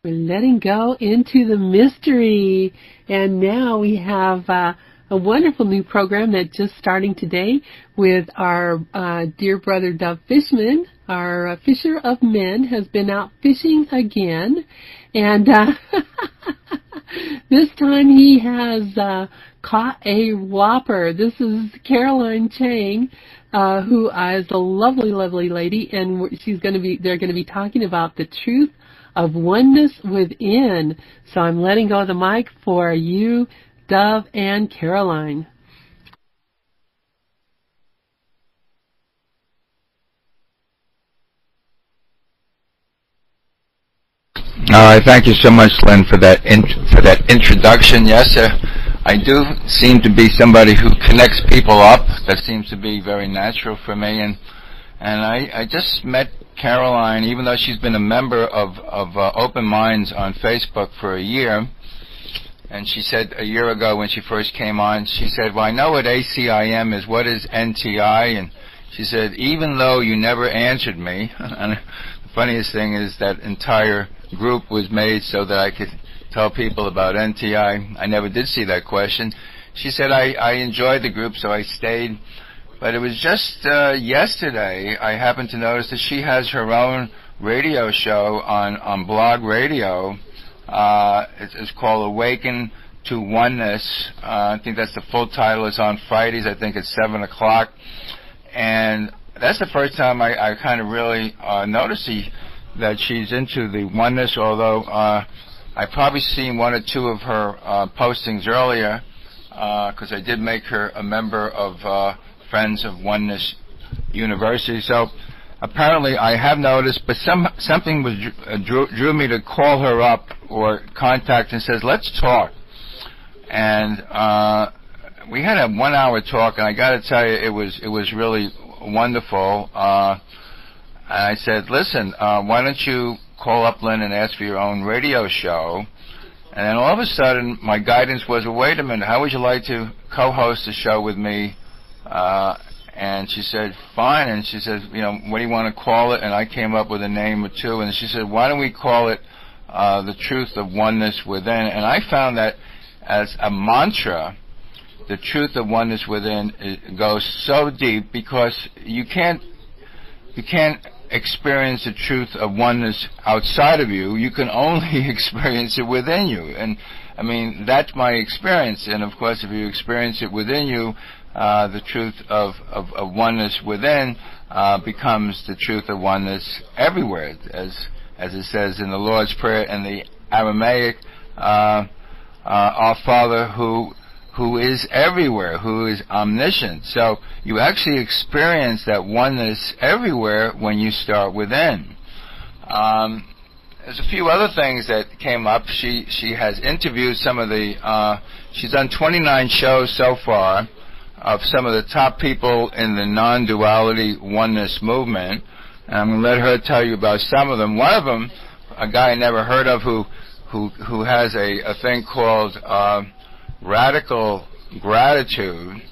We're letting go into the mystery. And now we have a wonderful new program that's just starting today with our dear brother Dove Fishman. Our fisher of men has been out fishing again. And this time he has caught a whopper. This is Caroline Chang, who is a lovely, lovely lady. And they're going to be talking about the truth of oneness within. So I'm letting go of the mic for you, Dove and Caroline. All right, thank you so much, Lynn, for that introduction. Yes, I do seem to be somebody who connects people up. That seems to be very natural for me, and I just met Caroline, even though she's been a member of Open Minds on Facebook for a year. And she said a year ago when she first came on, she said, well, I know what ACIM is. What is NTI? And she said, even though you never answered me, and the funniest thing is that entire group was made so that I could tell people about NTI. I never did see that question. She said, I enjoyed the group, so I stayed. But it was just yesterday I happened to notice that she has her own radio show on Blog Radio. It's called Awaken to Oneness. I think that's the full title. It's on Fridays. I think it's 7 o'clock. And that's the first time I kind of really noticed that she's into the oneness, although I've probably seen one or two of her postings earlier, because I did make her a member of Friends of Oneness University. So apparently I have noticed, but something was drew me to call her up or contact and says, let's talk. And we had a 1 hour talk, and I got to tell you, it was really wonderful. And I said, listen, why don't you call up Lynn and ask for your own radio show? And then all of a sudden my guidance was, well, wait a minute, how would you like to co-host a show with me? And she said, fine. And she said, what do you want to call it? And I came up with a name or two. And she said, why don't we call it the Truth of Oneness Within? And I found that as a mantra, the Truth of Oneness Within, it goes so deep, because you can't experience the truth of oneness outside of you. You can only experience it within you. And I mean, that's my experience. And of course, if you experience it within you, the truth of oneness within becomes the truth of oneness everywhere, as it says in the Lord's Prayer in the Aramaic, our Father who is everywhere, who is omniscient. So you actually experience that oneness everywhere when you start within. There's a few other things that came up. She has interviewed some of the, she's done 29 shows so far of some of the top people in the non-duality oneness movement. And I'm going to let her tell you about some of them. One of them, a guy I never heard of, who has a thing called radical gratitude.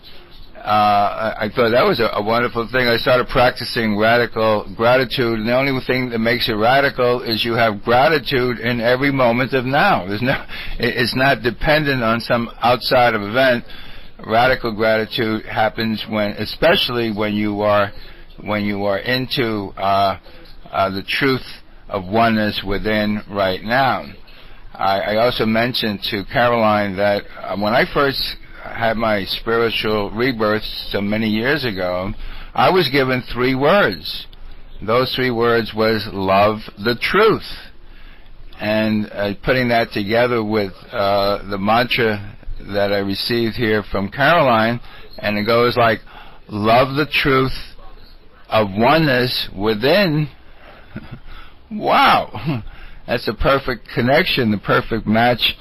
I thought that was a wonderful thing. I started practicing radical gratitude, and the only thing that makes it radical is you have gratitude in every moment of now. It's not dependent on some outside of event. Radical gratitude happens especially when you are into the truth of oneness within right now. I also mentioned to Caroline that when I first had my spiritual rebirth so many years ago, I was given 3 words. Those 3 words was love the truth. And putting that together with the mantra that I received here from Caroline, and it goes like, love the truth of oneness within. Wow! That's a perfect connection, the perfect match.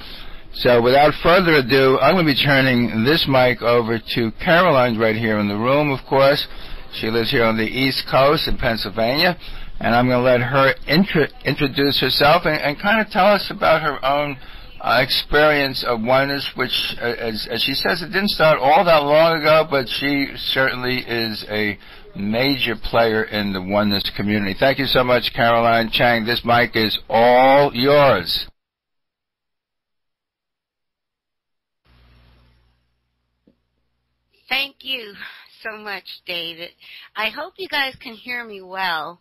So without further ado, I'm going to be turning this mic over to Caroline right here in the room, of course. She lives here on the East Coast in Pennsylvania, and I'm going to let her introduce herself and kind of tell us about her own experience of oneness, which, as she says, it didn't start all that long ago, but she certainly is a major player in the oneness community. Thank you so much, Caroline. Chang, this mic is all yours. Thank you so much, David. I hope you guys can hear me well.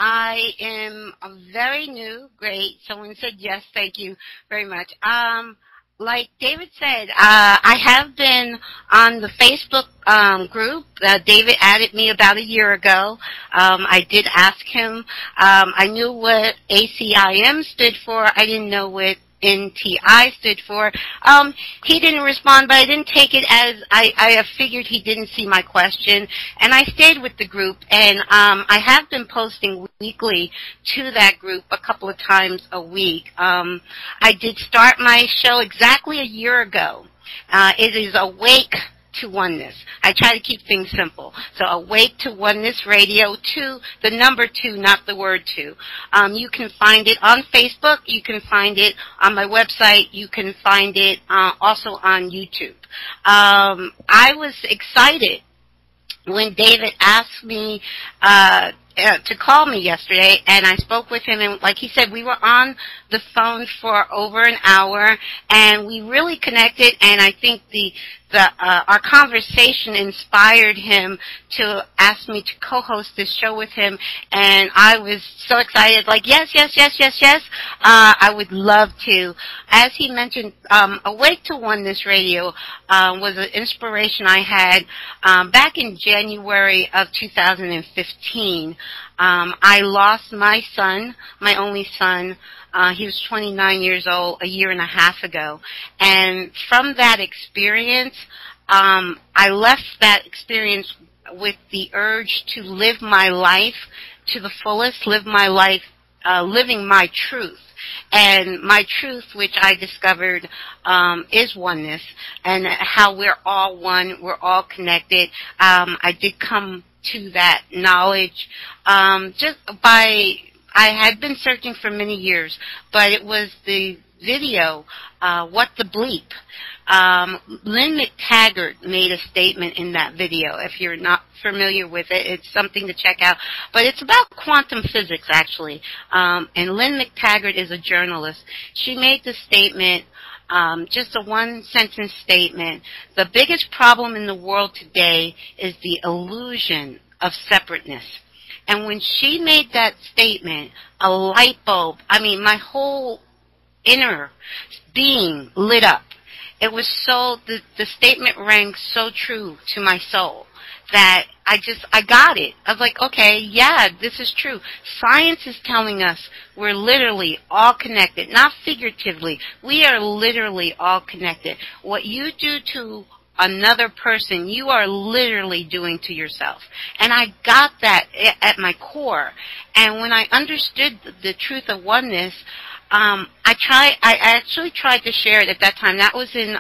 I am very new. Great. Someone said yes. Thank you very much. Like David said, I have been on the Facebook group. David added me about a year ago. I did ask him. I knew what ACIM stood for. I didn't know what NTI stood for. He didn't respond, but I didn't take it as I figured he didn't see my question, and I stayed with the group, and I have been posting weekly to that group a couple of times a week. I did start my show exactly a year ago. It is Awake to Oneness. I try to keep things simple. So Awake to Oneness Radio, 2, the number 2, not the word 2. You can find it on Facebook. You can find it on my website. You can find it also on YouTube. I was excited when David asked me to call me yesterday, and I spoke with him, and like he said, we were on the phone for over an hour, and we really connected, and I think our conversation inspired him to ask me to co-host this show with him, and I was so excited, like, yes, I would love to. As he mentioned, Awake to Oneness Radio was an inspiration I had back in January of 2015. I lost my son, my only son. He was 29 years old a year and a half ago. And from that experience, I left that experience with the urge to live my life to the fullest, live my life living my truth. And my truth, which I discovered, is oneness, and how we're all one, we're all connected. I did come to that knowledge I had been searching for many years, but it was the video, What the Bleep. Lynne Mctaggart made a statement in that video. If you're not familiar with it, it's something to check out. But it's about quantum physics, actually. And Lynne Mctaggart is a journalist. She made the statement, just a one-sentence statement: the biggest problem in the world today is the illusion of separateness. And when she made that statement, a light bulb, my whole inner being lit up. It was the statement rang so true to my soul that I got it. I was like, okay, yeah, this is true. Science is telling us we're literally all connected, not figuratively. We are literally all connected. What you do to another person, you are literally doing to yourself. And I got that at my core. And when I understood the truth of oneness, I actually tried to share it at that time. That was in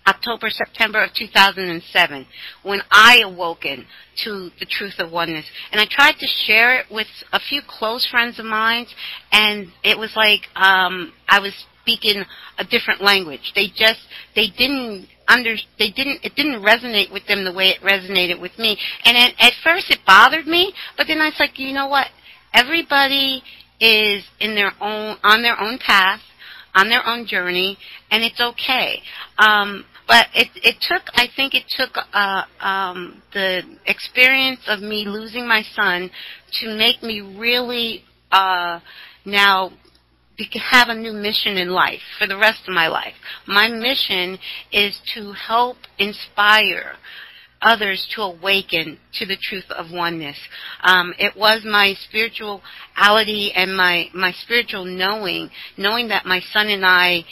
October, September of 2007, when I awoken to the truth of oneness. And I tried to share it with a few close friends of mine, and it was like I was speaking a different language. It didn't resonate with them the way it resonated with me. And at first it bothered me, but then I was like, you know what? Everybody is on their own path, on their own journey, and it's okay. But it took the experience of me losing my son to make me really now have a new mission in life for the rest of my life. My mission is to help inspire others to awaken to the truth of oneness. It was my spirituality and my spiritual knowing that my son and I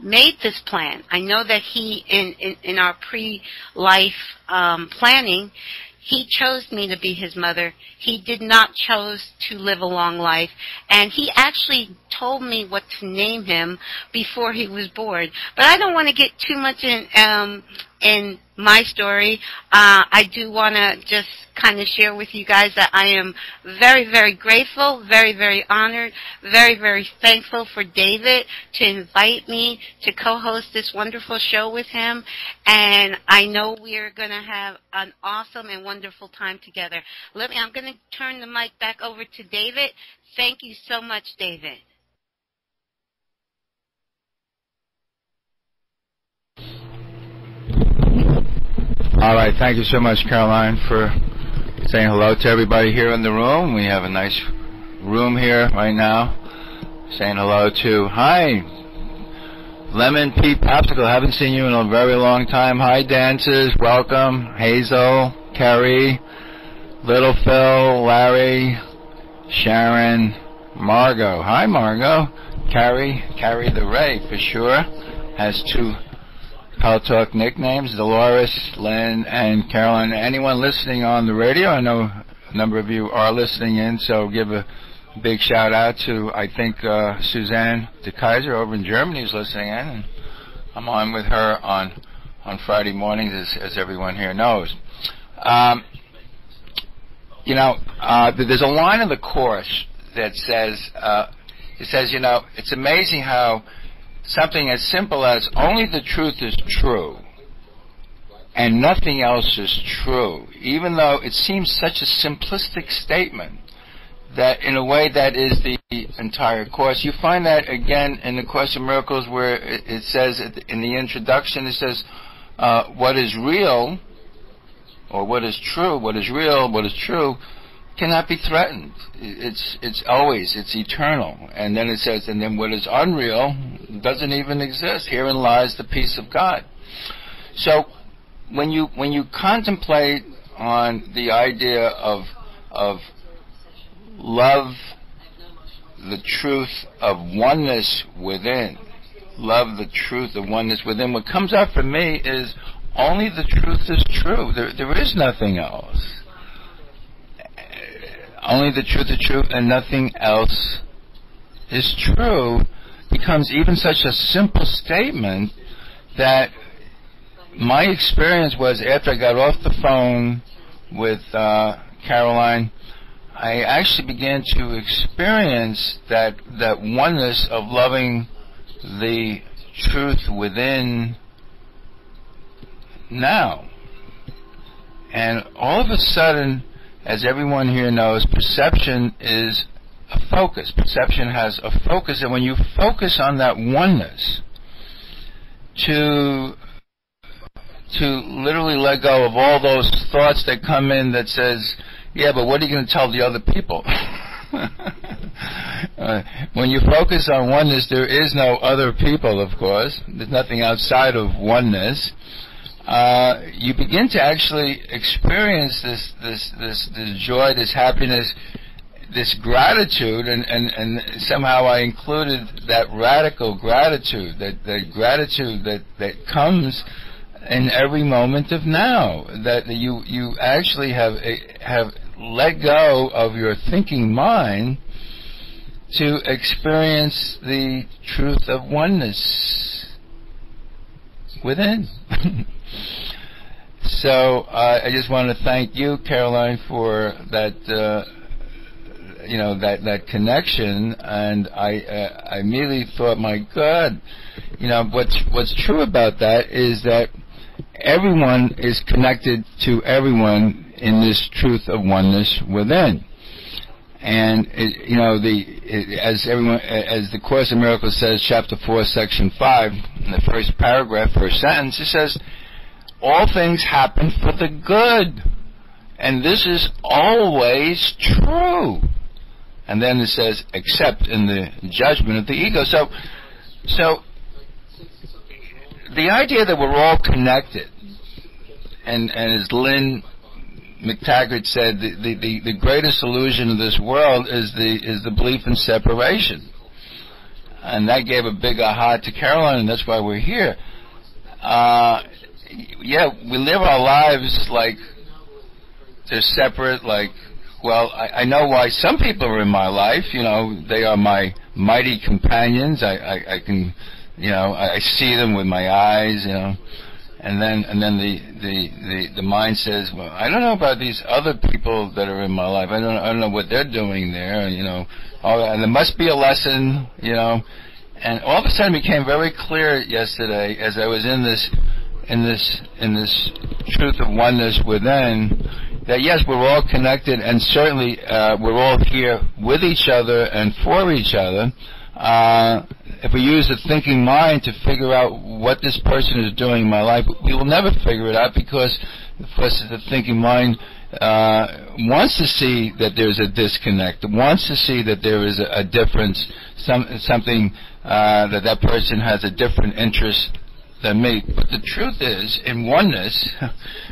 made this plan. I know that he, in our pre-life planning, he chose me to be his mother. He did not choose to live a long life. And he actually told me what to name him before he was born. But I don't want to get too much in my story. I do want to just kind of share with you guys that I am very, very grateful, very, very honored, very, very thankful for David to invite me to co-host this wonderful show with him. And I know we're going to have an awesome and wonderful time together. I'm going to turn the mic back over to David. Thank you so much, David. All right, thank you so much, Caroline, for saying hello to everybody here in the room. We have a nice room here right now. Saying hello to, hi, Lemon Pete Popsicle. Haven't seen you in a very long time. Hi, dancers. Welcome. Hazel, Carrie, Little Phil, Larry, Sharon, Margot. Hi, Margot. Carrie the Ray, for sure. Has two Power Talk nicknames, Dolores, Lynn, and Caroline. Anyone listening on the radio, I know a number of you are listening in, so give a big shout out to, I think, Suzanne de Kaiser over in Germany is listening in, and I'm on with her on Friday mornings, as everyone here knows. There's a line in the Course that says, it's amazing how something as simple as only the truth is true and nothing else is true, even though it seems such a simplistic statement, that in a way that is the entire Course. You find that again in the Course in Miracles, where it says in the introduction, it says what is real, or what is true, what is real, what is true, cannot be threatened. It's eternal. And then it says, and then what is unreal doesn't even exist. Herein lies the peace of God. So when you contemplate on the idea of love, the truth of oneness within, love the truth of oneness within, what comes up for me is only the truth is true. There is nothing else. Only the truth is true and nothing else is true becomes even such a simple statement that my experience was, after I got off the phone with Caroline, I actually began to experience that oneness of loving the truth within now. And all of a sudden, as everyone here knows, perception is a focus. Perception has a focus, and when you focus on that oneness, to literally let go of all those thoughts that come in that says, yeah, but what are you going to tell the other people? When you focus on oneness, there is no other people, of course. There's nothing outside of oneness. You begin to actually experience this joy, this happiness, this gratitude, and somehow I included that radical gratitude, that gratitude that comes in every moment of now, that you actually have let go of your thinking mind to experience the truth of oneness within. So I just want to thank you, Caroline, for that that connection, and I immediately thought, my God, what's true about that is that everyone is connected to everyone in this truth of oneness within. And as the Course in Miracles says, Chapter 4, Section 5, in the first paragraph, first sentence, it says, all things happen for the good, and this is always true. And then it says, except in the judgment of the ego. So the idea that we're all connected, and as Lynne Mctaggart said, the greatest illusion of this world is the belief in separation. And that gave a big aha to Caroline, and that's why we're here. We live our lives like they're separate, I know why some people are in my life. They are my mighty companions. I can, I see them with my eyes, And then the mind says, well, I don't know about these other people that are in my life. I don't know what they're doing there, and there must be a lesson, And all of a sudden it became very clear yesterday as I was in this truth of oneness within, that yes, we're all connected, and certainly we're all here with each other and for each other. If we use the thinking mind to figure out what this person is doing in my life, we will never figure it out because the thinking mind wants to see that there's a disconnect, wants to see that there is a difference, something that person has a different interest than me. But the truth is, in oneness,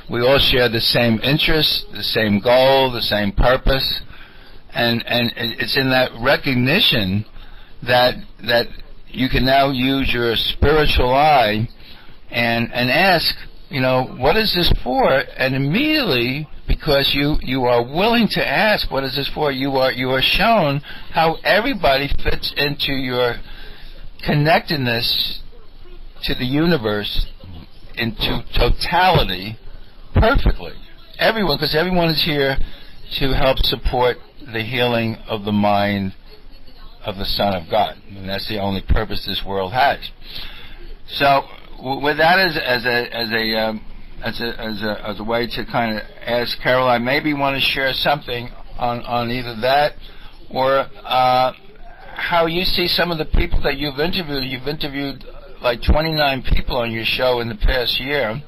we all share the same interests, the same goal, the same purpose, and it's in that recognition that you can now use your spiritual eye and ask, what is this for? And immediately, because you are willing to ask, what is this for? You are shown how everybody fits into your connectedness to the universe, into totality, perfectly. Everyone, because everyone is here to help support the healing of the mind of the Son of God, and that's the only purpose this world has. So, with that as a way to kind of ask Caroline, maybe you want to share something on either that or how you see some of the people that you've interviewed. You've interviewed like 29 people on your show in the past year,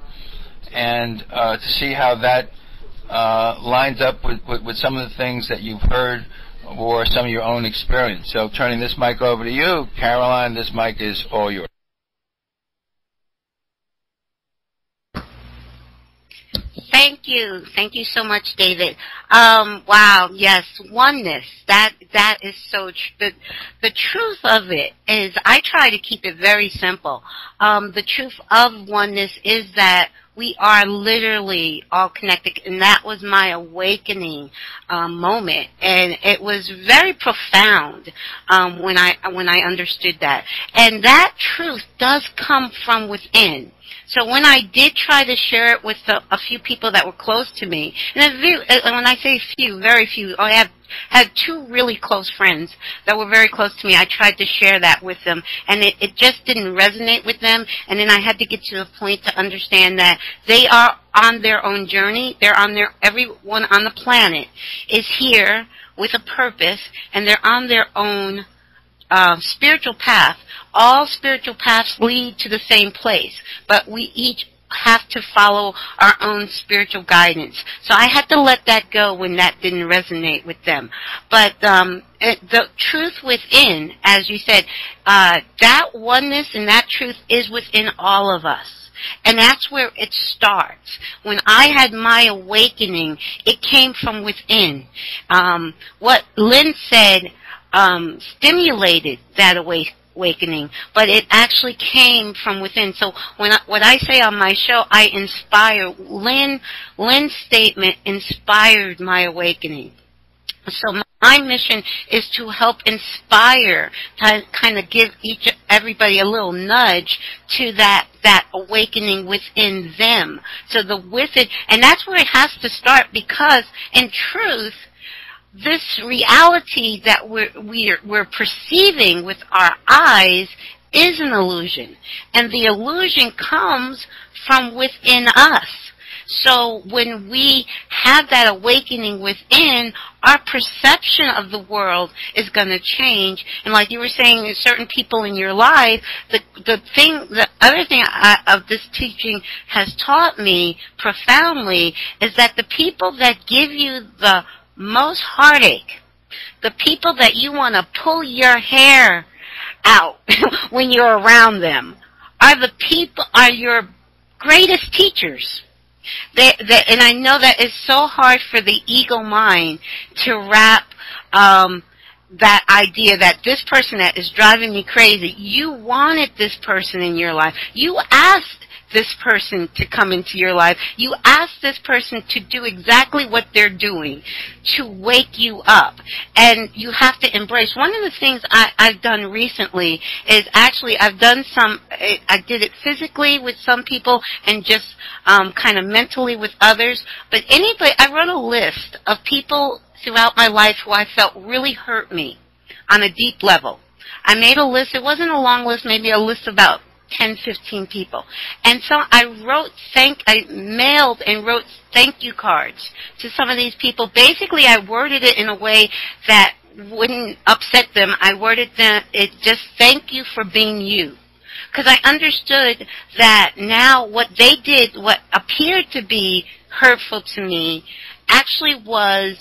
and to see how that lines up with some of the things that you've heard or some of your own experience. So turning this mic over to you, Caroline, this mic is all yours. Thank you. Thank you so much, David. Wow, yes, oneness. That is so true. The truth of it is, I try to keep it very simple. The truth of oneness is that we are literally all connected, and that was my awakening moment, and it was very profound when I understood that. And that truth does come from within. So when I did try to share it with a few people that were close to me, and when I say few, very few, I had two really close friends that were very close to me. I tried to share that with them, and it just didn't resonate with them. And then I had to get to the point to understand that they are on their own journey. Everyone on the planet is here with a purpose, and they're on their own spiritual path. All spiritual paths lead to the same place, but we each have to follow our own spiritual guidance. So I had to let that go when that didn't resonate with them. But the truth within, as you said, that oneness and that truth is within all of us. And that's where it starts. When I had my awakening, it came from within. What Lynne said stimulated that awakening, but it actually came from within. So what I say on my show, I inspire. Lynne's statement inspired my awakening. So my mission is to help inspire, to kind of give everybody a little nudge to that awakening within them. So and that's where it has to start, because in truth, this reality that we're perceiving with our eyes is an illusion, and the illusion comes from within us. So when we have that awakening within, our perception of the world is going to change. And like you were saying, certain people in your life, the other thing of this teaching has taught me profoundly is that the people that give you the most heartache, the people that you want to pull your hair out when you're around them, are your greatest teachers. And I know that it's so hard for the ego mind to wrap that idea that this person that is driving me crazy, you wanted this person in your life. You asked this person to come into your life. You ask this person to do exactly what they're doing, to wake you up. And you have to embrace. One of the things I've done recently is actually I did it physically with some people and just kind of mentally with others. But I wrote a list of people throughout my life who I felt really hurt me on a deep level. I made a list. It wasn't a long list, maybe a list of about 10, 15 people. And so I mailed and wrote thank you cards to some of these people. Basically, I worded it in a way that wouldn't upset them. I worded it just thank you for being you. Because I understood that now what they did, what appeared to be hurtful to me, actually was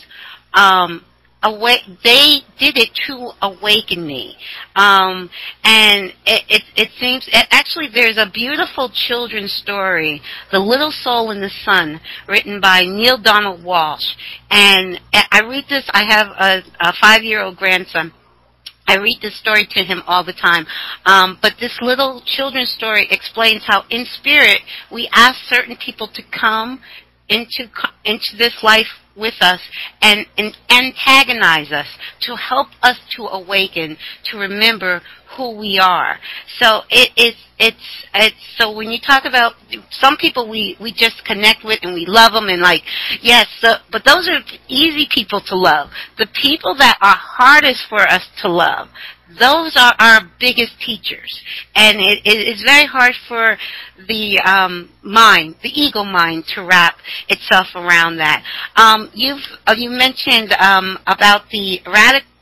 they did it to awaken me. And it seems, actually there's a beautiful children's story, The Little Soul in the Sun, written by Neil Donald Walsh. And I read this, I have a 5-year-old grandson. I read this story to him all the time. But this little children's story explains how in spirit we ask certain people to come into this life with us and antagonize us to help us to awaken, to remember who we are. So it's so when you talk about some people we just connect with and we love them and like, yes, but those are easy people to love. The people that are hardest for us to love, those are our biggest teachers. And it is very hard for the mind, the ego mind, to wrap itself around that. You mentioned about the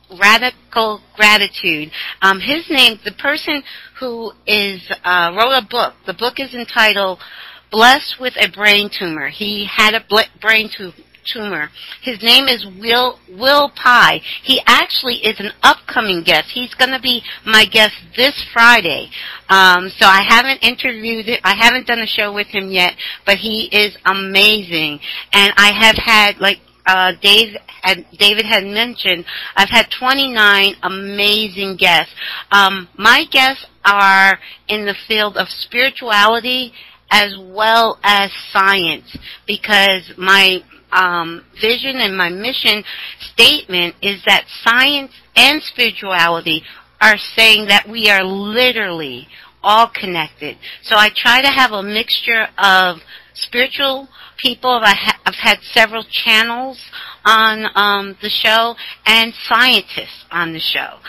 radical gratitude. His name, the person who wrote a book. The book is entitled Blessed with a Brain Tumor. He had a brain tumor. His name is Will Pye. He actually is an upcoming guest. He's going to be my guest this Friday. So I haven't interviewed it. I haven't done a show with him yet, but he is amazing. And I have had, like David had mentioned, I've had 29 amazing guests. My guests are in the field of spirituality as well as science, because my vision and my mission statement is that science and spirituality are saying that we are literally all connected. So I try to have a mixture of spiritual people. I've had several channels on the show and scientists on the show.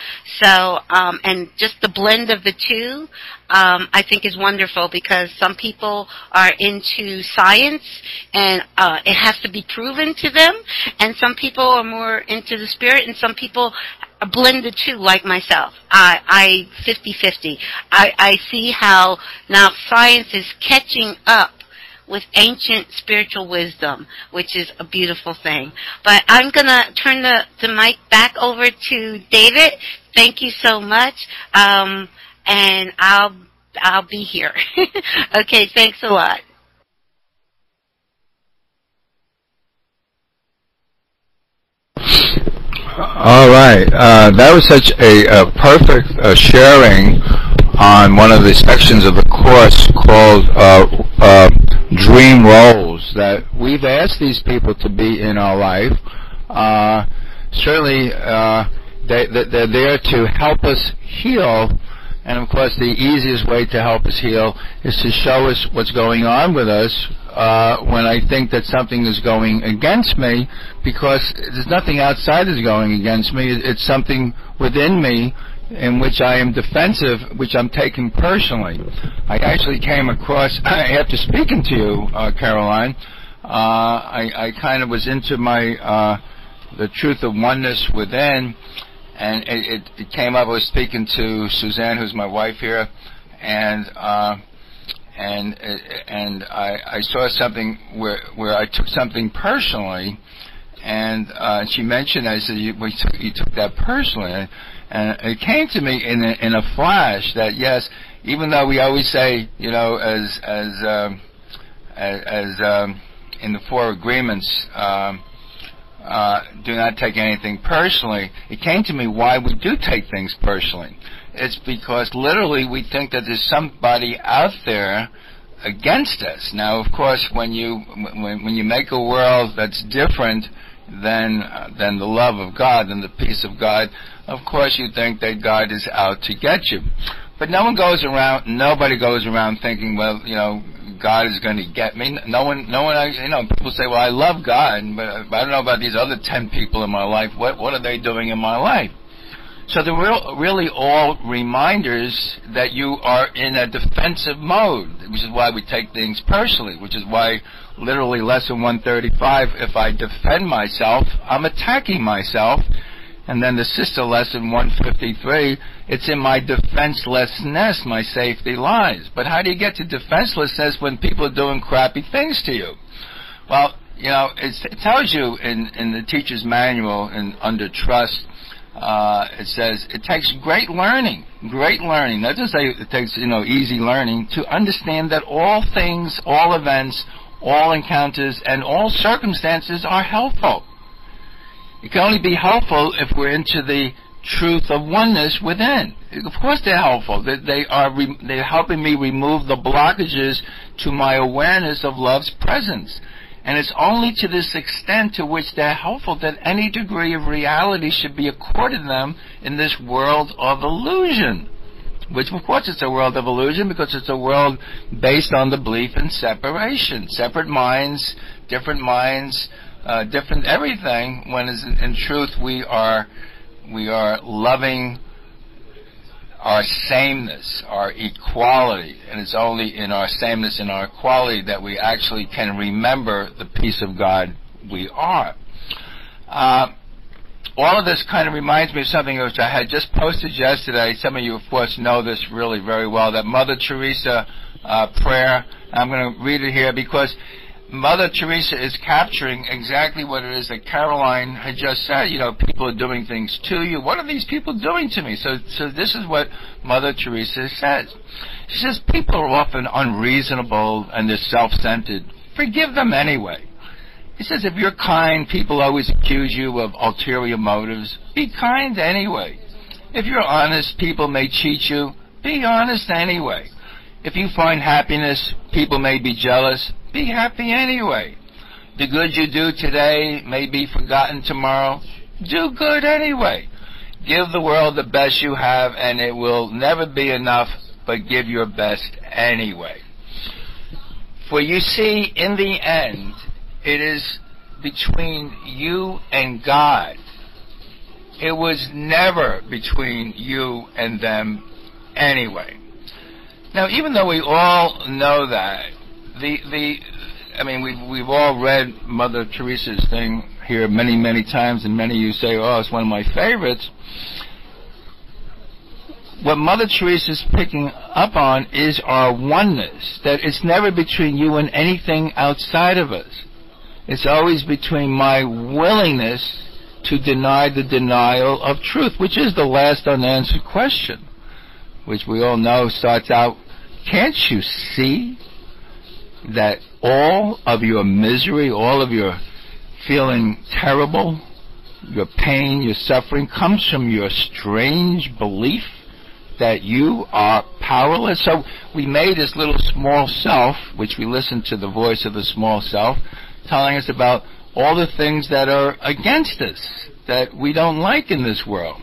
So, and just the blend of the two, I think is wonderful, because some people are into science and it has to be proven to them, and some people are more into the spirit, and some people blend the two, like myself. I 50-50. I see how now science is catching up with ancient spiritual wisdom, which is a beautiful thing. But I'm going to turn the mic back over to David. Thank you so much. And I'll be here. Okay, thanks a lot. All right. That was such a perfect sharing on one of the sections of the course called Dream Roles, that we've asked these people to be in our life. Certainly, they're there to help us heal. And, of course, the easiest way to help us heal is to show us what's going on with us when I think that something is going against me, because there's nothing outside that's going against me. It's something within me in which I am defensive, which I'm taking personally. I actually came across, after speaking to you, Caroline, I kind of was into the Truth of Oneness within, and it came up. I was speaking to Suzanne, who's my wife here, and I saw something where I took something personally, and she mentioned, I said, you took that personally, and it came to me in a flash that yes, even though we always say, you know, as in the 4 agreements, do not take anything personally, it came to me why we do take things personally. It's because literally we think that there's somebody out there against us. Now, of course, when you make a world that's different than the love of God and the peace of God, of course you think that God is out to get you. But nobody goes around thinking, well, God is going to get me. No one, people say, well, I love God, but I don't know about these other 10 people in my life. What are they doing in my life? So they're really all reminders that you are in a defensive mode, which is why we take things personally, which is why literally lesson 135, if I defend myself, I'm attacking myself. And then the sister lesson 153, it's in my defenselessness my safety lies. But how do you get to defenselessness when people are doing crappy things to you? Well, it tells you in the teacher's manual and under trust, it says it takes great learning. That doesn't say it takes, easy learning to understand that all things, all events, all encounters, and all circumstances are helpful. It can only be helpful if we're into the truth of oneness within. Of course they're helpful. They're helping me remove the blockages to my awareness of love's presence. And it's only to this extent to which they're helpful that any degree of reality should be accorded them in this world of illusion. Which, of course, it's a world of illusion because it's a world based on the belief in separation. Separate minds, different everything, when in truth we are loving our sameness, our equality, and it's only in our sameness and our equality that we actually can remember the peace of God we are. All of this kind of reminds me of something which I had just posted yesterday. Some of you, of course, know this really very well, that Mother Teresa prayer. I'm going to read it here because Mother Teresa is capturing exactly what it is that Caroline had just said. People are doing things to you. What are these people doing to me? So this is what Mother Teresa says. She says, people are often unreasonable and they're self-centered. Forgive them anyway. He says, if you're kind, people always accuse you of ulterior motives. Be kind anyway. If you're honest, people may cheat you. Be honest anyway. If you find happiness, people may be jealous. Be happy anyway. The good you do today may be forgotten tomorrow. Do good anyway. Give the world the best you have, and it will never be enough, but give your best anyway. For you see, in the end, it is between you and God. It was never between you and them anyway. Now, even though we all know that, we've all read Mother Teresa's thing here many, many times, and many of you say, oh, it's one of my favorites. What Mother Teresa is picking up on is our oneness, that it's never between you and anything outside of us. It's always between my willingness to deny the denial of truth, which is the last unanswered question, which we all know starts out, can't you see that all of your misery, all of your feeling terrible, your pain, your suffering, comes from your strange belief that you are powerless? So we made this little small self, which we listened to the voice of the small self, telling us about all the things that are against us, that we don't like in this world.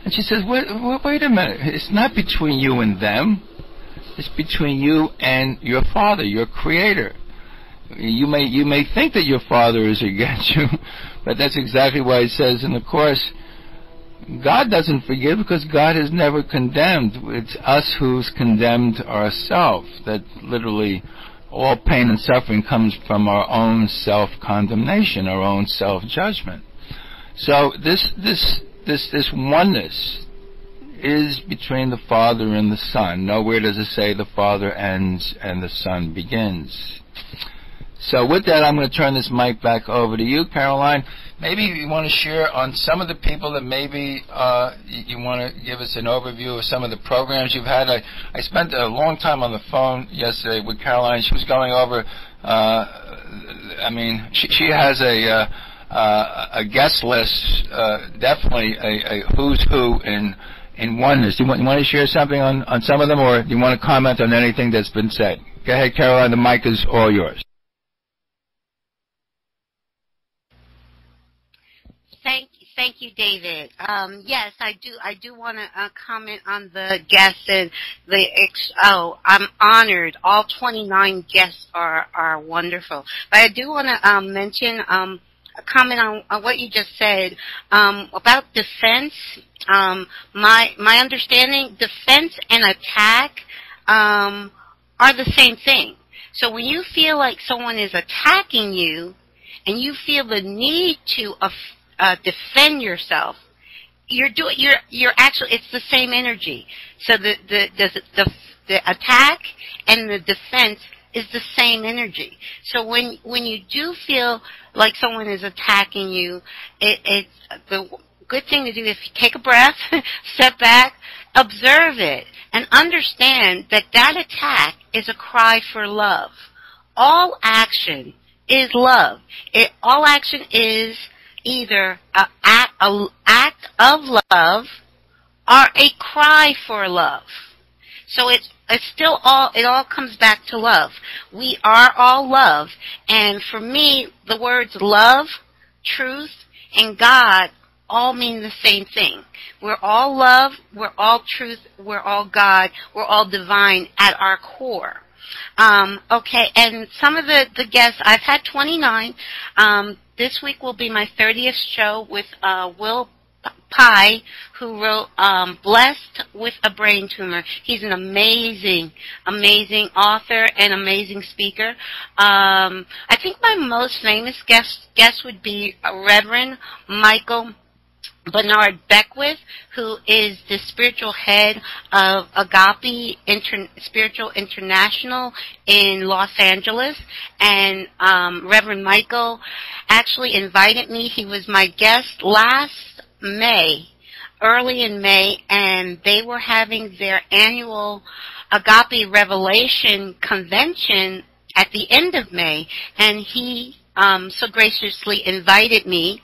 And she says, wait a minute, it's not between you and them. It's between you and your Father, your Creator. You may think that your Father is against you, but that's exactly why it says in the Course, God doesn't forgive because God has never condemned. It's us who's condemned ourselves. That literally all pain and suffering comes from our own self-condemnation, our own self-judgment. So this oneness is between the Father and the Son. Nowhere does it say the Father ends and the Son begins. So with that, I'm going to turn this mic back over to you, Caroline. Maybe you want to share on some of the people that maybe you want to give us an overview of some of the programs you've had. I spent a long time on the phone yesterday with Caroline. She was going over, she has a guest list, definitely a who's who in oneness. Do you want to share something on some of them, or do you want to comment on anything that's been said? Go ahead, Caroline. The mic is all yours. Thank you, David. Yes, I do want to comment on the guests and I'm honored. All 29 guests are wonderful. But I do want to mention comment on what you just said about defense. My understanding, defense and attack are the same thing. So when you feel like someone is attacking you, and you feel the need to defend yourself, you're actually, it's the same energy. So the attack and the defense is the same energy. So when you do feel like someone is attacking you, it's the good thing to do is take a breath, step back, observe it, and understand that attack is a cry for love. All action is love. All action is either an act of love or a cry for love. So it all comes back to love. We are all love, and for me, the words love, truth, and God all mean the same thing. We're all love, we're all truth, we're all God, we're all divine at our core. Okay, and some of the guests, I've had 29. This week will be my 30th show with Will Pye, who wrote Blessed with a Brain Tumor. He's an amazing author and amazing speaker. I think my most famous guest would be Reverend Michael Bernard Beckwith, who is the spiritual head of Agape Spiritual International in Los Angeles. And Reverend Michael actually invited me. He was my guest last May, early in May, and they were having their annual Agape Revelation Convention at the end of May. And he so graciously invited me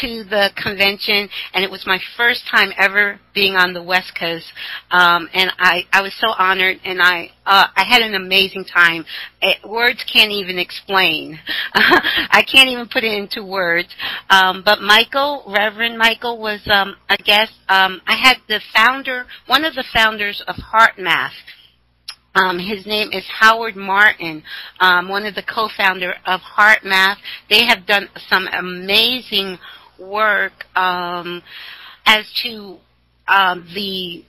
to the convention, and it was my first time ever being on the West Coast, and I was so honored, and I had an amazing time. Words can't even explain. I can't even put it into words. But Reverend Michael was a guest. I had one of the founders of Heart Math. His name is Howard Martin, one of the co-founder of Heart Math. They have done some amazing work as to the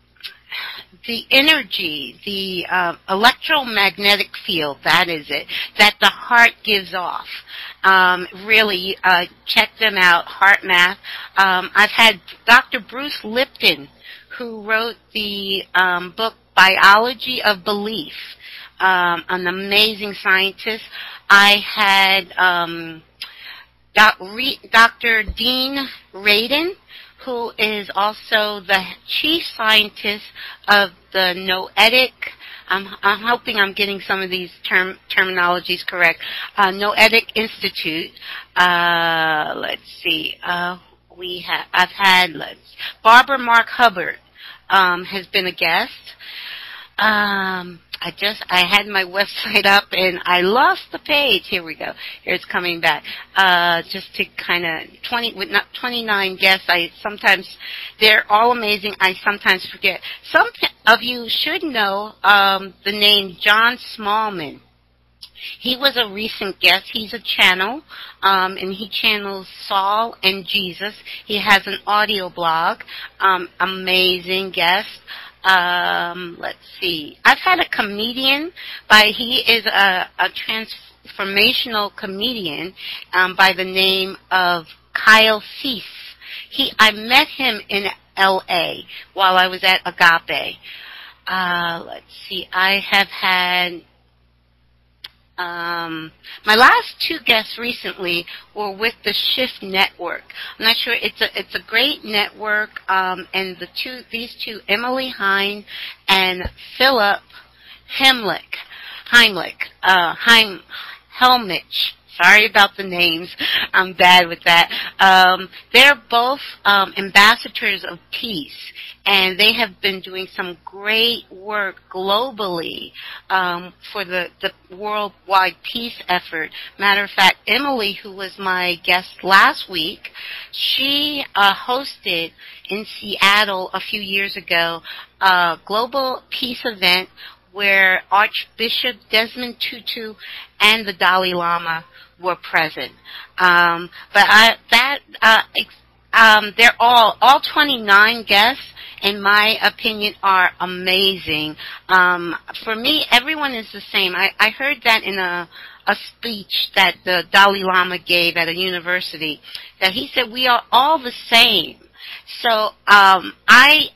energy, the electromagnetic field, that is it, that the heart gives off. Really, check them out, Heart Math. I've had Dr. Bruce Lipton, who wrote the book Biology of Belief, an amazing scientist. I had Dr. Dean Radin, who is also the chief scientist of the Noetic, I'm hoping I'm getting some of these terminologies correct, Noetic Institute. Let's see, I've had Barbara Mark Hubbard has been a guest. I had my website up and I lost the page. Here we go. Here it's coming back. Just to kind of 29 guests. They're all amazing. I sometimes forget. Some of you should know the name John Smallman. He was a recent guest. He's a channel, and he channels Saul and Jesus. He has an audio blog. Amazing guest. Let's see. I've had a comedian he is a transformational comedian by the name of Kyle Cease. I met him in L.A. while I was at Agape. Let's see. I have had my last two guests recently were with the Shift Network. I'm not sure. It's a great network, and these two, Emily Hine and Philip Helmich, Sorry about the names. I'm bad with that. They're both ambassadors of peace, and they have been doing some great work globally for the worldwide peace effort. Matter of fact, Emily, who was my guest last week, she hosted in Seattle a few years ago a global peace event where Archbishop Desmond Tutu and the Dalai Lama were present. They're all 29 guests, in my opinion, are amazing. For me, everyone is the same. I heard that in a speech that the Dalai Lama gave at a university, that he said we are all the same. So I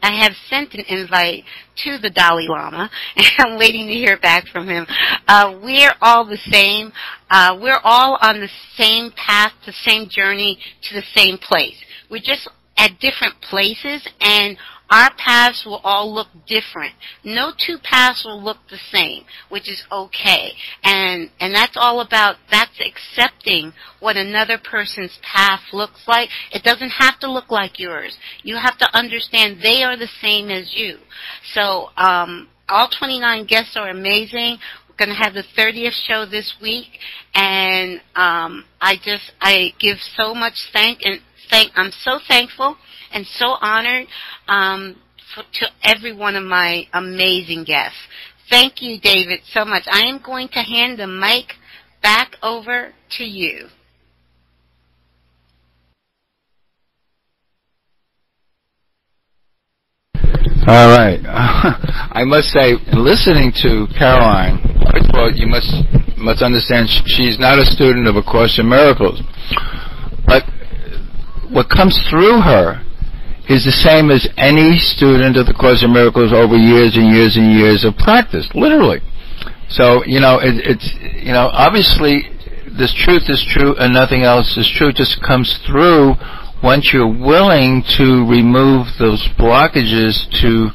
have sent an invite to the Dalai Lama, and I'm waiting to hear back from him. We're all the same. We're all on the same path, the same journey to the same place. We're just at different places, and our paths will all look different. No two paths will look the same, which is okay. And that's all about, that's accepting what another person's path looks like. It doesn't have to look like yours. You have to understand they are the same as you. So all 29 guests are amazing. We're going to have the 30th show this week, and I give so much I'm so thankful and so honored to every one of my amazing guests. Thank you, David, so much. I am going to hand the mic back over to you. All right. I must say, listening to Caroline, first of all, you must understand she's not a student of A Course in Miracles. But what comes through her is the same as any student of the Course in Miracles over years and years and years of practice, literally. So, it's obviously this truth is true and nothing else is true. It just comes through once you're willing to remove those blockages to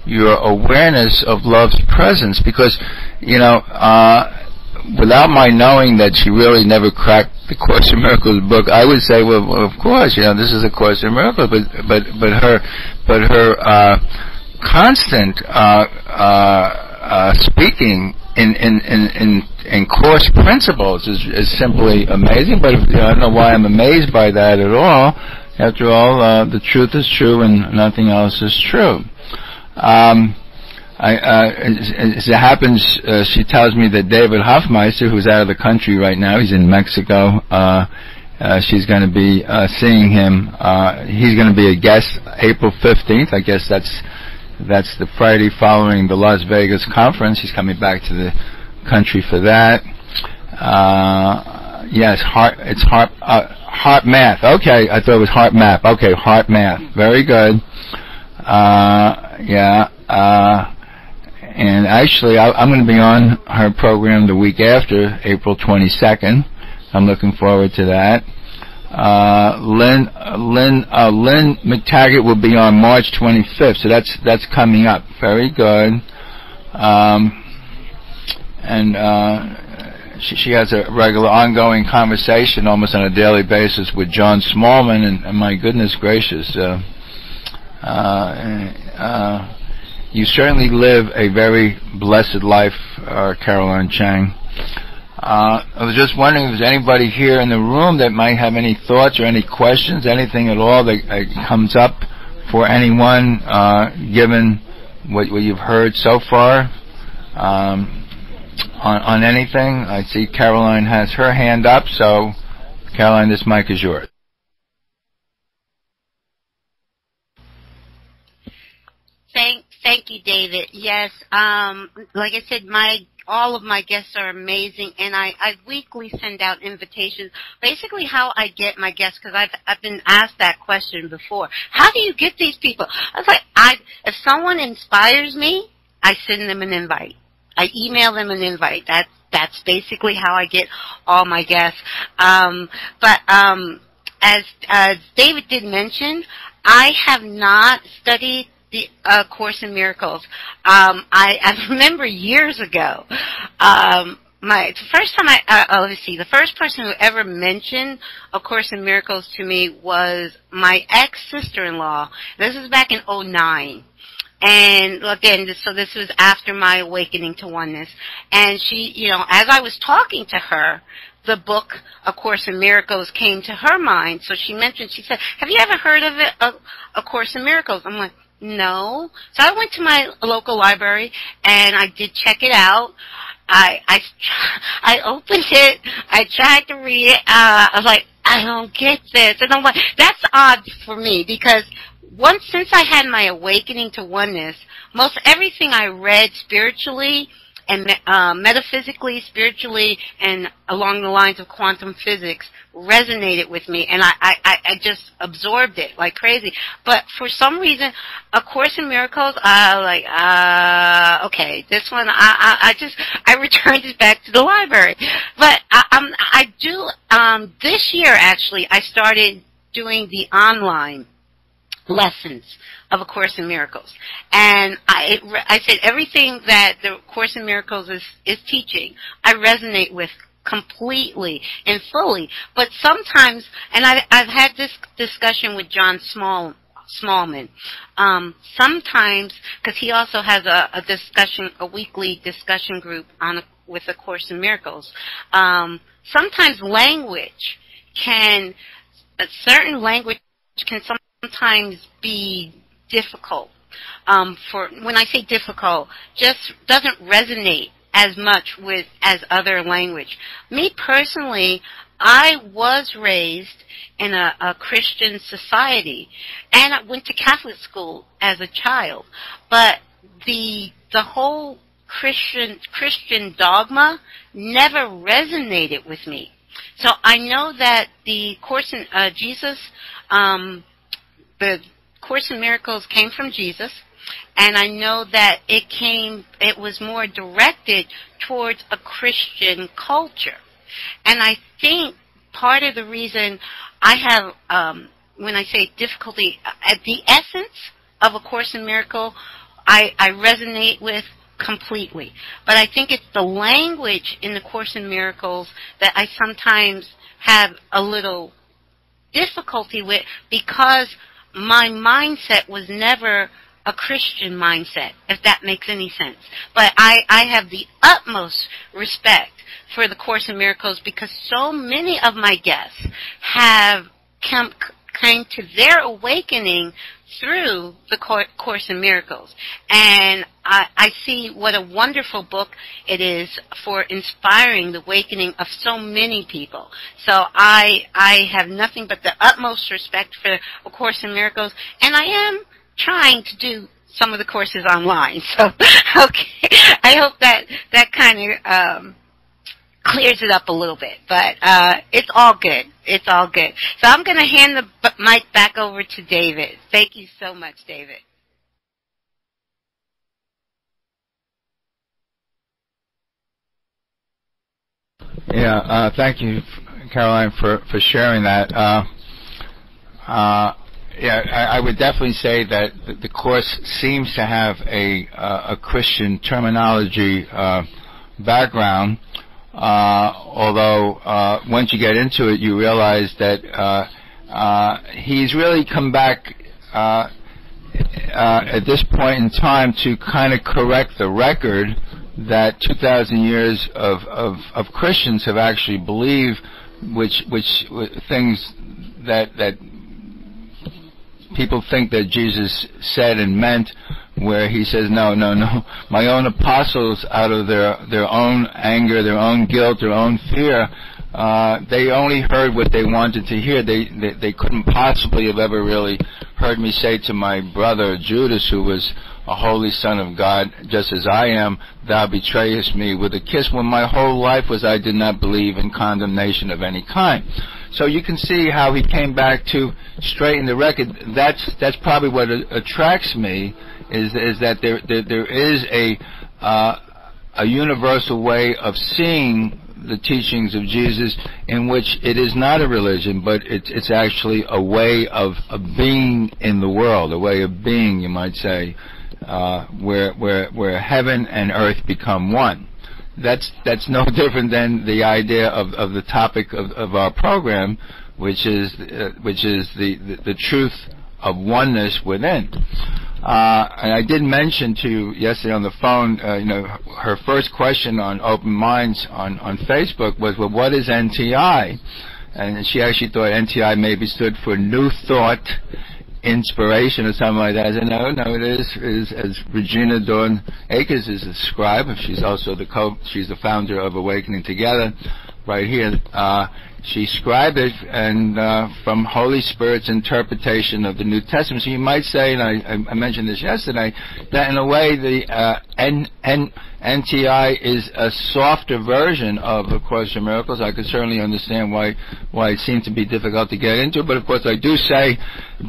your awareness of love's presence. Because, without my knowing that she really never cracked the Course in Miracles book, I would say, well, of course, this is a Course in Miracles, but her constant speaking in Course principles is simply amazing. But I don't know why I'm amazed by that at all. After all, the truth is true and nothing else is true. As it happens, she tells me that David Hoffmeister, who's out of the country right now, he's in Mexico, she's going to be seeing him. He's going to be a guest April 15th. I guess that's the Friday following the Las Vegas conference. He's coming back to the country for that. Yes, it's heart math. Okay, I thought it was heart map. Okay, heart math. Very good. And actually, I'm going to be on her program the week after, April 22nd. I'm looking forward to that. Lynne Mctaggart will be on March 25th, so that's coming up. Very good. She has a regular ongoing conversation almost on a daily basis with John Smallman, and my goodness gracious, you certainly live a very blessed life, Caroline Chang. I was just wondering if there's anybody here in the room that might have any thoughts or any questions, anything at all that comes up for anyone, given what you've heard so far, on anything. I see Caroline has her hand up, so Caroline, this mic is yours. Thank you, David. Yes, like I said, all of my guests are amazing, and I weekly send out invitations. Basically, how I get my guests, because I've been asked that question before. How do you get these people? I was like, if someone inspires me, I send them an invite. I email them an invite. That's basically how I get all my guests. But as David did mention, I have not studied the Course in Miracles. I remember years ago, the first time the first person who ever mentioned A Course in Miracles to me was my ex-sister-in-law. This was back in 2009. And again, so this was after my awakening to oneness. And she, as I was talking to her, the book, A Course in Miracles, came to her mind. So she said, have you ever heard of it, A Course in Miracles? I'm like, no. So I went to my local library and I did check it out. I opened it. I tried to read it. I was like, I don't get this. And I'm like, that's odd for me because since I had my awakening to oneness, most everything I read spiritually and metaphysically, spiritually, and along the lines of quantum physics resonated with me, and I just absorbed it like crazy. But for some reason, A Course in Miracles, okay, this one, I returned it back to the library. But this year actually, I started doing the online lessons of A Course in Miracles. And I said everything that the Course in Miracles is teaching, I resonate with completely and fully. But sometimes, and I've had this discussion with John Smallman, sometimes, because he also has a weekly discussion group with A Course in Miracles, sometimes certain language can sometimes be difficult. When I say difficult, just doesn't resonate as much as other language. Me personally, I was raised in a Christian society, and I went to Catholic school as a child. But the whole Christian dogma never resonated with me. So I know that the Course in the Course in Miracles came from Jesus, and I know that it was more directed towards a Christian culture. And I think part of the reason I have, when I say difficulty, at the essence of A Course in Miracles, I resonate with completely. But I think it's the language in the Course in Miracles that I sometimes have a little difficulty with, because my mindset was never a Christian mindset, if that makes any sense. But I have the utmost respect for the Course in Miracles, because so many of my guests have came to their awakening through the Course in Miracles. And I see what a wonderful book it is for inspiring the awakening of so many people. So I have nothing but the utmost respect for A Course in Miracles, and I am trying to do some of the courses online. So, okay, I hope that kind of clears it up a little bit. But it's all good. It's all good. So I'm going to hand the mic back over to David. Thank you so much, David. Yeah, thank you, Caroline, for sharing that. I would definitely say that the Course seems to have a Christian terminology background, although once you get into it, you realize that he's really come back at this point in time to kind of correct the record that 2,000 years of Christians have actually believed, which things that people think that Jesus said and meant, where he says, no, my own apostles, out of their own anger, their own guilt, their own fear, they only heard what they wanted to hear. They couldn't possibly have ever really heard me say to my brother Judas, who was a holy son of God, just as I am, thou betrayest me with a kiss, when my whole life was I did not believe in condemnation of any kind. So you can see how he came back to straighten the record. That's probably what attracts me, is that there is a universal way of seeing the teachings of Jesus, in which it is not a religion, but it's actually a way of being in the world, a way of being, you might say, where heaven and earth become one. that's no different than the idea of the topic of our program, which is the truth of oneness within. And I did mention to you yesterday on the phone, her first question on Open Minds on Facebook was, well, what is NTI? And she actually thought NTI maybe stood for New Thought Inspiration or something like that. I said, no, it is as Regina Dawn Akers is a scribe. She's also she's the founder of Awakening Together right here. She scribed it and from Holy Spirit's interpretation of the New Testament. So you might say, and I mentioned this yesterday, that in a way the NTI is a softer version of A Course in Miracles. I could certainly understand why it seemed to be difficult to get into, but of course I do say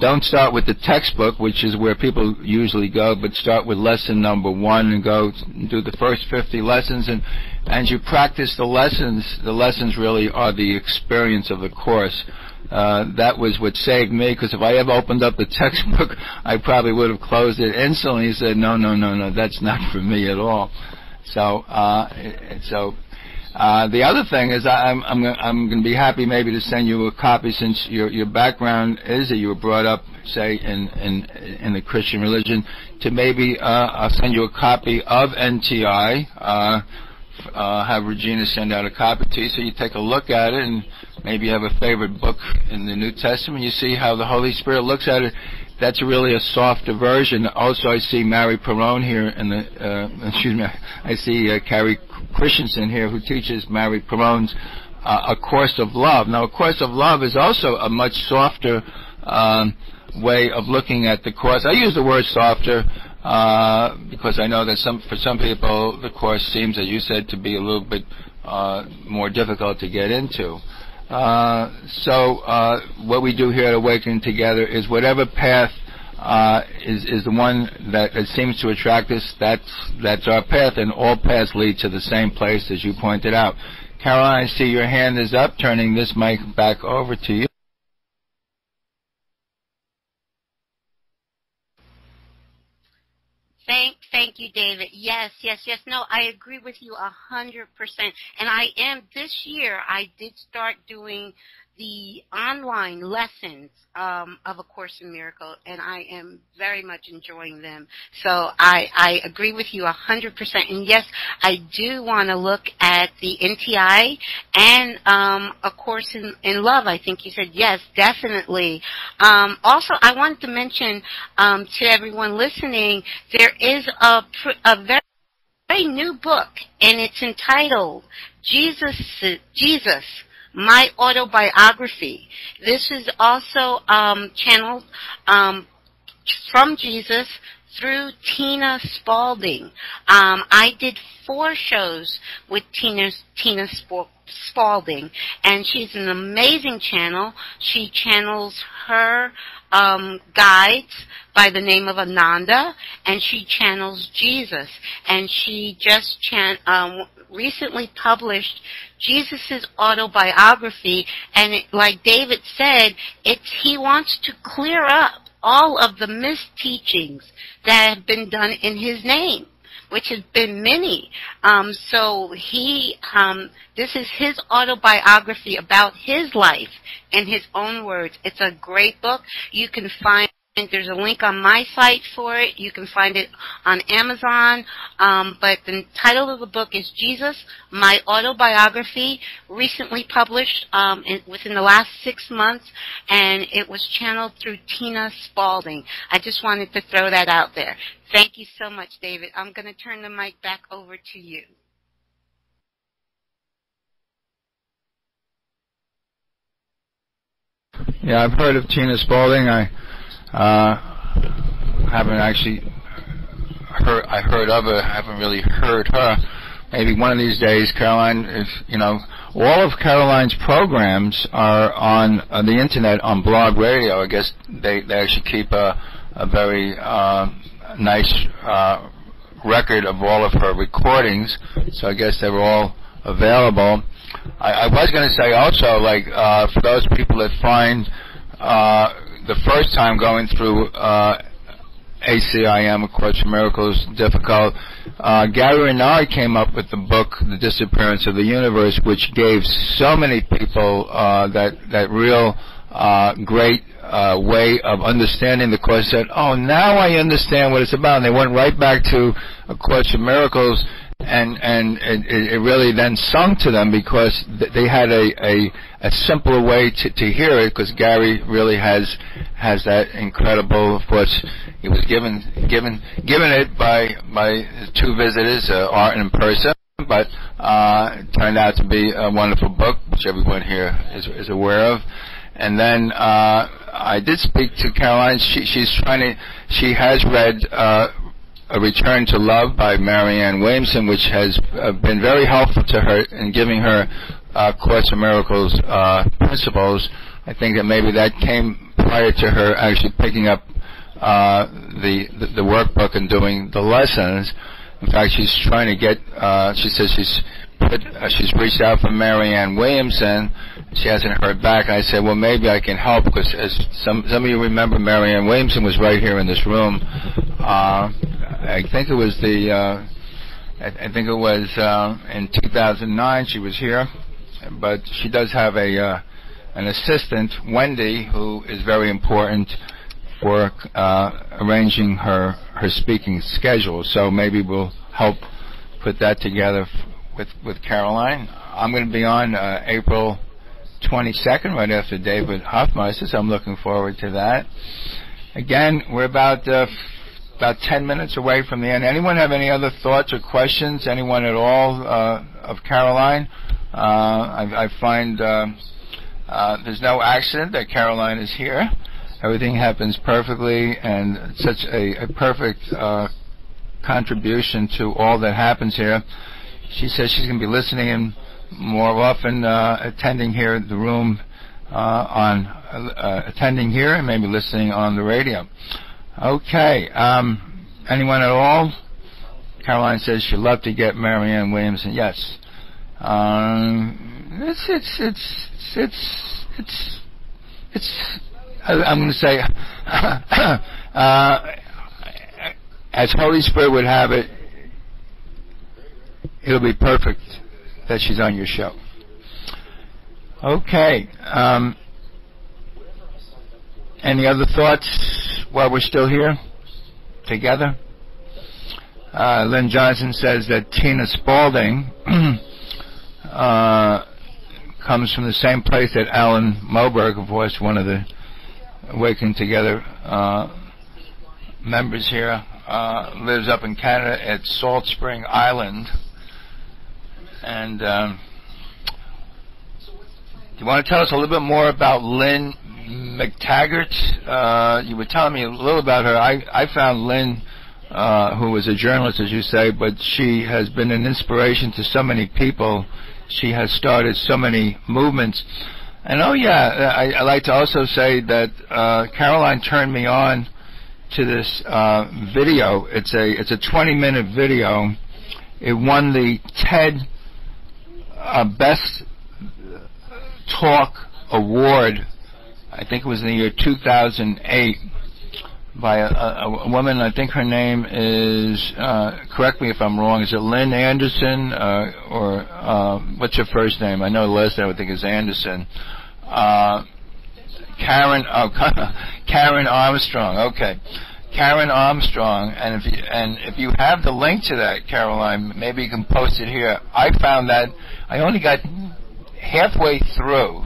don't start with the textbook, which is where people usually go, but start with lesson number 1 and go do the first 50 lessons, and as you practice the lessons really are the experience of the Course. That was what saved me, because if I ever opened up the textbook, I probably would have closed it instantly and said, no, that's not for me at all. So the other thing is I'm going to be happy maybe to send you a copy, since your background is that you were brought up, say, in the Christian religion, to maybe I'll send you a copy of NTI. Have Regina send out a copy to you so you take a look at it, and maybe you have a favorite book in the New Testament. You see how the Holy Spirit looks at it. That's really a softer version. Also, I see Mary Perone here in the I see Carrie Christensen here, who teaches Mary Perone's A Course of Love. Now, A Course of Love is also a much softer way of looking at the Course. I use the word softer because I know that for some people the Course seems, as you said, to be a little bit more difficult to get into. So what we do here at Awakening Together is whatever path is the one that seems to attract us, that's our path, and all paths lead to the same place, as you pointed out. Caroline, I see your hand is up, turning this mic back over to you. Thank you, David. Yes. No, I agree with you 100%. And this year, I did start doing the online lessons of A Course in Miracles, and I am very much enjoying them. So I agree with you 100%. And yes, I do want to look at the NTI and A Course in Love. I think you said yes, definitely. Also, I wanted to mention to everyone listening, there is a very new book, and it's entitled Jesus, My Autobiography. This is also channeled from Jesus through Tina Spalding. I did 4 shows with Tina Spalding, and she's an amazing channel. She channels her guides by the name of Ananda, and she channels Jesus. And she just recently published Jesus' autobiography, and like David said, he wants to clear up all of the misteachings that have been done in his name, which has been many. So this is his autobiography about his life in his own words. It's a great book. You can find there's a link on my site for it. You can find it on Amazon. But the title of the book is Jesus, My Autobiography, recently published within the last 6 months, and it was channeled through Tina Spalding. I just wanted to throw that out there. Thank you so much, David. I'm going to turn the mic back over to you. Yeah, I've heard of Tina Spalding. I haven't actually I heard of her. I haven't really heard her. Maybe one of these days, Caroline, all of Caroline's programs are on the internet on Blog Radio. I guess they actually keep a very nice record of all of her recordings, so I guess they were all available. I was going to say also, for those people that find the first time going through ACIM, A Course in Miracles, difficult. Gary and I came up with the book, The Disappearance of the Universe, which gave so many people that real great way of understanding the Course. Said, oh, now I understand what it's about. And they went right back to A Course in Miracles, and it really then sung to them because they had a simpler way to hear it, because Gary really has that incredible. Of course, he was given it by his two visitors, Art and Persa, but it turned out to be a wonderful book, which everyone here is aware of. And then I did speak to Caroline. She has read A Return to Love by Marianne Williamson, which has been very helpful to her in giving her Course in Miracles principles. I think that maybe that came prior to her actually picking up the workbook and doing the lessons. In fact, she's trying to get. She says she's reached out for Marianne Williamson. She hasn't heard back. I said, well, maybe I can help, because as some of you remember, Marianne Williamson was right here in this room. I think it was in 2009 she was here, but she does have an assistant, Wendy, who is very important for arranging her speaking schedule. So maybe we'll help put that together with Caroline. I'm going to be on April 22nd, right after David Hoffmeister, so I'm looking forward to that. Again, we're about 10 minutes away from the end. Anyone have any other thoughts or questions? Anyone at all of Caroline? I find there's no accident that Caroline is here. Everything happens perfectly, and such a perfect contribution to all that happens here. She says she's going to be listening in more often, attending here at the room, attending here, and maybe listening on the radio. Okay. Anyone at all? Caroline says she'd love to get Marianne Williamson. Yes. It's. I'm going to say, as Holy Spirit would have it, it'll be perfect that she's on your show. Okay. Any other thoughts while we're still here together? Lynn Johnson says that Tina Spalding comes from the same place that Alan Moberg, of course, one of the Awaken Together members here, lives up in Canada at Salt Spring Island. And do you want to tell us a little bit more about Lynne Mctaggart? You were telling me a little about her. I found Lynn, who was a journalist, as you say, but she has been an inspiration to so many people. She has started so many movements. And I like to also say that Caroline turned me on to this video. It's a 20-minute video. It won the TED Best Talk Award. I think it was in the year 2008 by a woman. I think her name is, correct me if I'm wrong, is it Lynn Anderson, or what's her first name? I know the last name I think is Anderson. Karen Armstrong. Okay, Karen Armstrong. And if you have the link to that, Caroline, maybe you can post it here. I found that I only got halfway through.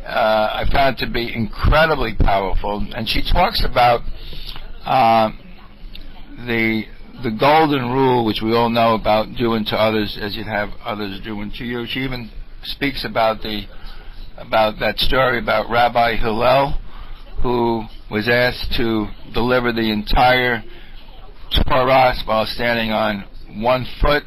I found it to be incredibly powerful, and she talks about the golden rule, which we all know about, doing to others as you'd have others doing to you. She even speaks about that story about Rabbi Hillel, who was asked to deliver the entire Torah while standing on one foot,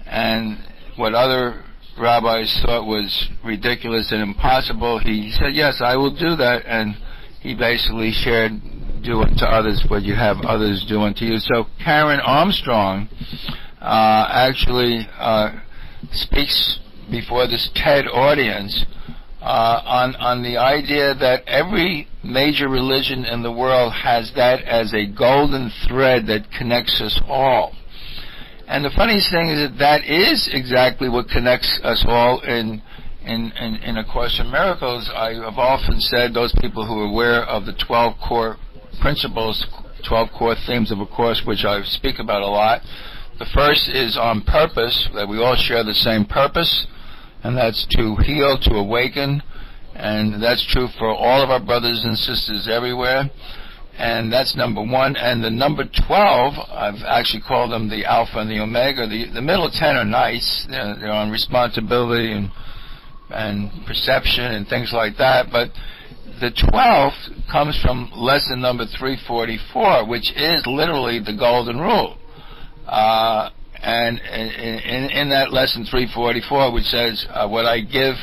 and what other rabbis thought was ridiculous and impossible, he said, yes, I will do that, and he basically shared, do unto others what you have others do unto you. So Karen Armstrong actually speaks before this TED audience on the idea that every major religion in the world has that as a golden thread that connects us all. And the funniest thing is that is exactly what connects us all in A Course in Miracles. I have often said, those people who are aware of the 12 core principles, 12 core themes of A Course, which I speak about a lot. The first is on purpose, that we all share the same purpose, and that's to heal, to awaken, and that's true for all of our brothers and sisters everywhere. And that's number one. And the number 12, I've actually called them the Alpha and the Omega. The middle 10 are nice. They're on responsibility and perception and things like that. But the 12th comes from lesson number 344, which is literally the golden rule. And in that lesson 344, which says, what I give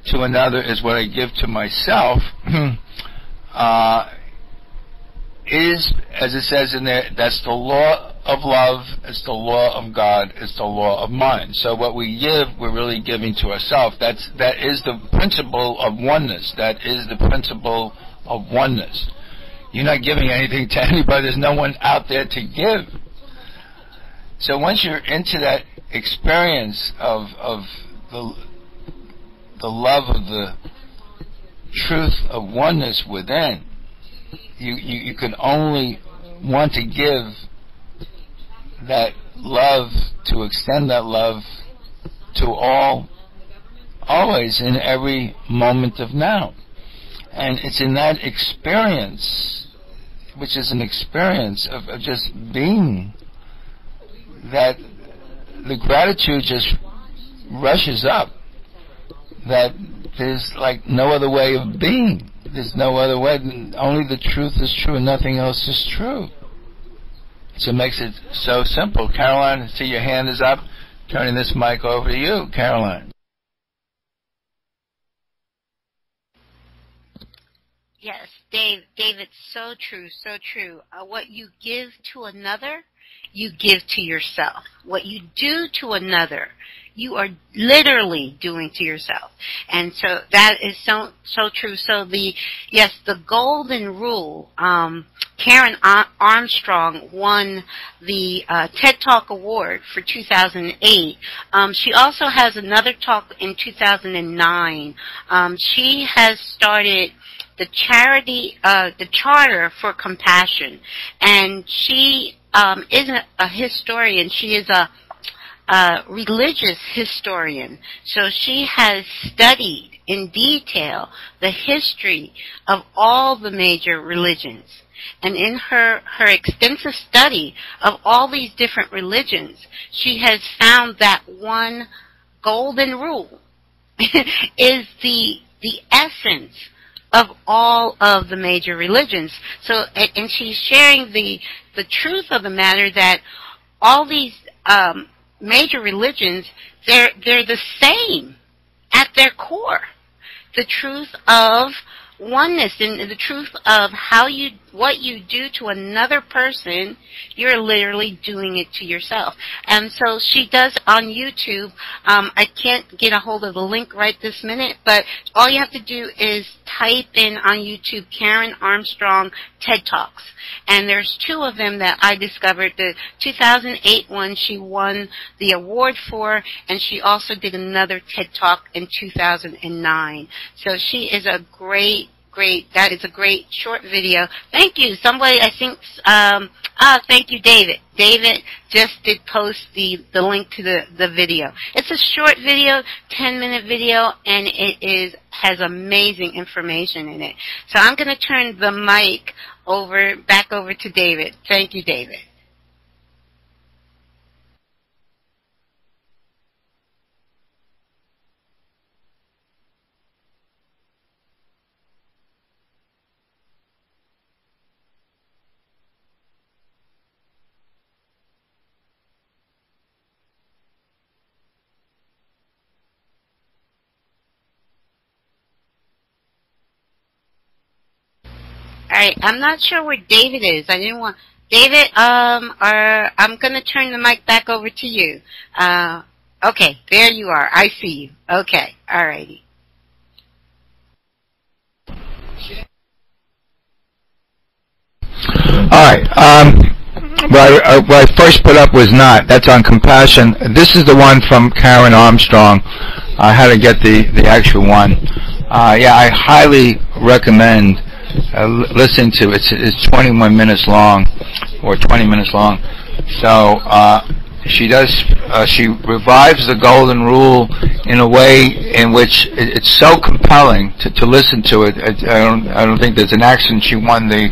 to another is what I give to myself, is, as it says in there, that's the law of love, it's the law of God, it's the law of mind. So what we give, we're really giving to ourselves. That is the principle of oneness. That is the principle of oneness. You're not giving anything to anybody. There's no one out there to give. So once you're into that experience of the love of the truth of oneness within, you can only want to give that love, to extend that love to all, always, in every moment of now. And it's in that experience, which is an experience of just being, that the gratitude just rushes up, that there's like no other way of being. There's no other way. Only the truth is true and nothing else is true. So it makes it so simple. Caroline, I see your hand is up. Turning this mic over to you, Caroline. Yes, David, so true, so true. What you give to another, you give to yourself. What you do to another, you are literally doing to yourself. And so that is so true. So the golden rule, Karen Armstrong won the TED Talk Award for 2008. She also has another talk in 2009. She has started the Charter for Compassion, and she isn't a historian. She is a religious historian. So she has studied in detail the history of all the major religions. And in her extensive study of all these different religions, she has found that one golden rule is the essence of all of the major religions. So, and she's sharing the truth of the matter that all these major religions, they're the same at their core. The truth of oneness and the truth of what you do to another person, you're literally doing it to yourself. And so she does on YouTube. I can't get a hold of the link right this minute, but all you have to do is type in on YouTube Karen Armstrong TED Talks. And there's two of them that I discovered. The 2008 one she won the award for, and she also did another TED Talk in 2009. So she is a great, that is a great short video. Thank you. Somebody, I think, thank you, David. David just did post the link to the video. It's a short video, 10-minute video, and it has amazing information in it. So I'm going to turn the mic back over to David. Thank you, David. All right, I'm not sure where David is. I didn't want David. I'm going to turn the mic back over to you. Okay, there you are. I see you. Okay, all righty. All right. What I first put up was not. That's on compassion. This is the one from Karen Armstrong. I had to get the actual one. Yeah, I highly recommend listening to it. It's 21 minutes long, or 20 minutes long. So she revives the golden rule in a way in which it's so compelling to listen to it. I don't think there's an accident she won the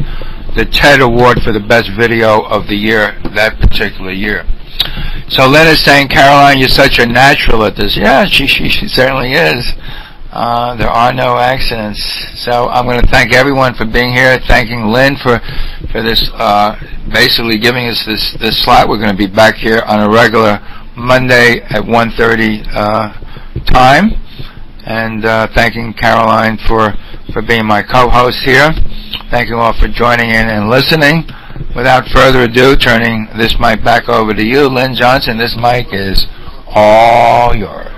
TED Award for the best video of the year, that particular year. So Lynn is saying, Caroline, you're such a natural at this. Yeah, she certainly is. There are no accidents. So I'm going to thank everyone for being here, thanking Lynn for this, basically giving us this slot. We're going to be back here on a regular Monday at 1:30 time. And thanking Caroline for being my co-host here. Thank you all for joining in and listening. Without further ado, turning this mic back over to you, Lynn Johnson. This mic is all yours.